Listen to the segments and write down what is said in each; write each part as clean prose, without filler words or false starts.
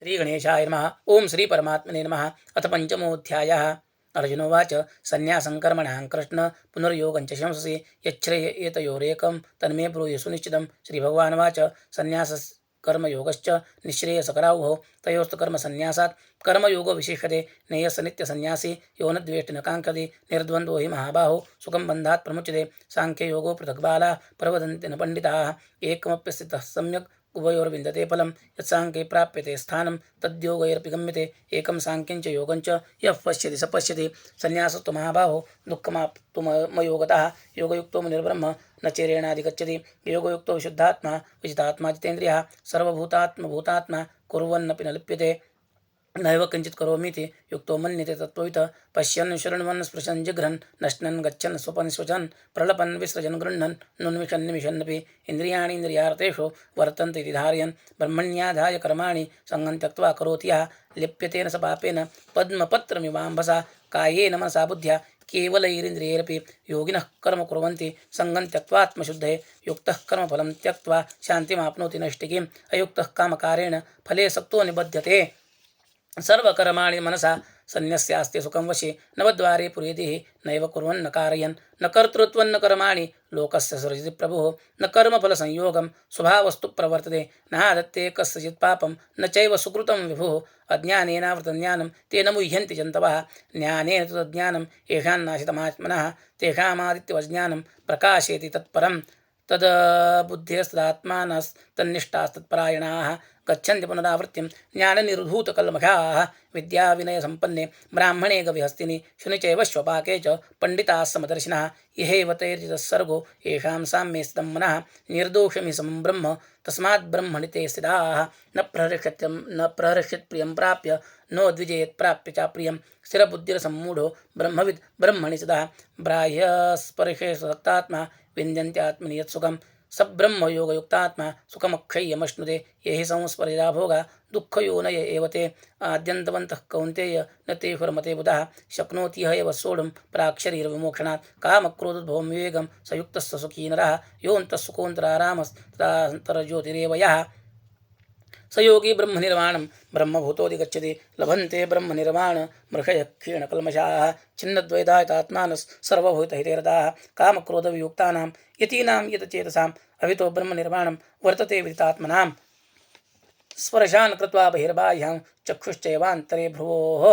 श्रीगणेशाय नमः। ओं श्री परमात्मने नमः। अथ पंचमोऽध्यायः। अर्जुनोवाच संन्यासं कर्मणां कृष्ण पुनर्योगं च शंससि यच्छ्रेय एतयोरेकं तन्मे ब्रूहि सुनिश्चितं। श्रीभगवानुवाच संन्यासः कर्मयोगश्च निःश्रेयसकरावुभौ तयोस्तु कर्मसन्न्यासात् कर्मयोगो विशिष्यते। नेयस्य नित्यसन्न्यासी यो न द्वेष्टि न काङ्क्षति निर्द्वन्द्वो हि महाबाहो सुखं बन्धात् प्रमुच्यते। साङ्ख्ययोगो पृथग्बाला प्रवदन्ति न पण्डिताः एकमप्य स्थितः सम्यक् उभयोर्विन्दते फलं यत्साङ्ख्ये प्राप्यते स्थानं तद्योगैरपि गम्यते। एकं साङ्ख्यञ्च योगञ्च यः पश्यति स पश्यति। संन्यासस्तु महाबाहो दुःखमाप्तु मयोगतः योगयुक्तो मुनिर्ब्रह्म न चेरेणाधिगच्छति। योगयुक्तो विशुद्धात्मा विजितात्मा जितेन्द्रियः सर्वभूतात्मभूतात्मा कुर्वन्नपि न लिप्यते। नैव किंचित् करोमीति युक्तो मन्यते तत्त्ववित् पश्यन् शृण्वन् स्पृशन् जिघ्रन् नश्नन् गच्छन् स्वपन् स्वचन् प्रलपन् विसृजन् गृह्णन् नुन्मिषन् निमिषन्नपि इन्द्रियाणि इन्द्रियार्थेषु वर्तन्ते इति धारयन् ब्रह्मण्याधाय कर्माणि सङ्गं त्यक्त्वा करोति यः लिप्यतेन स पापेन पद्मपत्रमिवाम्भसा कायेन मनसा बुद्ध्या केवलैरिन्द्रियैरपि योगिनः कर्म कुर्वन्ति सङ्गं त्यक्त्वात्मशुद्धये। युक्तः कर्मफलं त्यक्त्वा शान्तिमाप्नोति नैष्टिकीम् अयुक्तः कामकारेण फले सक्तो निबध्यते। सर्वकर्माणि मनसा सन्न्यस्यास्ते सुखं वशे नवद्वारे पुरेदिः नैव कुर्वन्न कारयन् न कर्तृत्वन्न कर्माणि लोकस्य सृजति प्रभुः न कर्मफलसंयोगं स्वभावस्तु प्रवर्तते नादत्ते कस्यचित् पापं न चैव सुकृतं विभुः। अज्ञानेनावृतं ज्ञानं तेन मुह्यन्ति जन्तवः ज्ञानेन तु तज्ज्ञानं येषान्नाशितमात्मनः तेषामादित्यवज्ञानं प्रकाशयति तत्परं तद्बुद्ध्यस्तात्मानस्तन्निष्ठास्तत्परायणाः गच्छन्ति पुनरावृत्तिं ज्ञाननिर्धूतकल्मषाः। विद्याविनयसम्पन्ने ब्राह्मणे गविहस्तिनि शुनि चैव श्वपाके च पंडिताः समदर्शिनः यहैव तैर्जितः सर्गो येषां साम्ये स्थितं मनः निर्दोषमिह समं ब्रह्म तस्मात् ब्रह्मणि ते स्थिताः। न प्रहृष्यत् प्रियं प्राप्य नो द्विजेत् प्राप्य च प्रियं स्थिरबुद्धिरसम्मूढो ब्रह्मविद् ब्रह्मणि सदा बाह्यस्पर्शेषु विन्द्यन्त्यात्मनि यत्सुखं स ब्रह्मयोगयुक्तात्मा सुखमक्षय्यमश्नुते। ये हि संस्पर्शा भोगा दुःखयोनय एव ते आद्यन्तवन्तः कौन्तेय न तेषु रमते बुधः शक्नोति ह्य एव सोढुं प्राक्शरीरविमोक्षणात् कामक्रोधोद्भवं विवेगं स युक्तः सुखी नरः योऽन्तः सुकोऽन्तरारामस्तदान्तरज्योतिरेव यः स योगी ब्रह्मनिर्वाणं ब्रह्मभूतोऽधिगच्छति लभन्ते ब्रह्मनिर्वाण मृषयः क्षीणकल्मषाः छिन्नद्वैतात्मानः सर्वभूतहितैरताः कामक्रोधवियुक्तानां यतीनां यतचेतसाम् अभितो ब्रह्मनिर्वाणं वर्तते विदितात्मनाम्। स्पर्शान् कृत्वा बहिर्बाह्यां चक्षुश्चैवान्तरे भ्रुवोः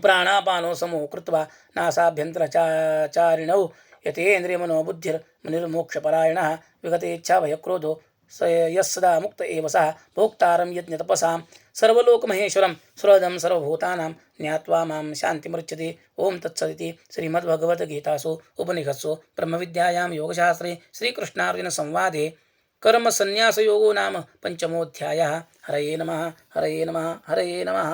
प्राणापानो समो कृत्वा नासाभ्यन्तरचारिणौ यतेन्द्रियमनोबुद्धिर्मुनिर्मोक्षपरायणः विगतेच्छाभयक्रोधो स यस्सदा मुक्त एव सः भोक्तारं यज्ञतपसां सर्वलोकमहेश्वरं सुहृदं सर्वभूतानां ज्ञात्वा मां शान्तिमृच्छति। ओं तत्सदिति श्रीमद्भगवद्गीतासु उपनिषत्सु ब्रह्मविद्यायां योगशास्त्रे श्रीकृष्णार्जुनसंवादे कर्मसन्न्यासयोगो नाम पंचमोऽध्यायः। हरये नमः हरये नमः हरये नमः।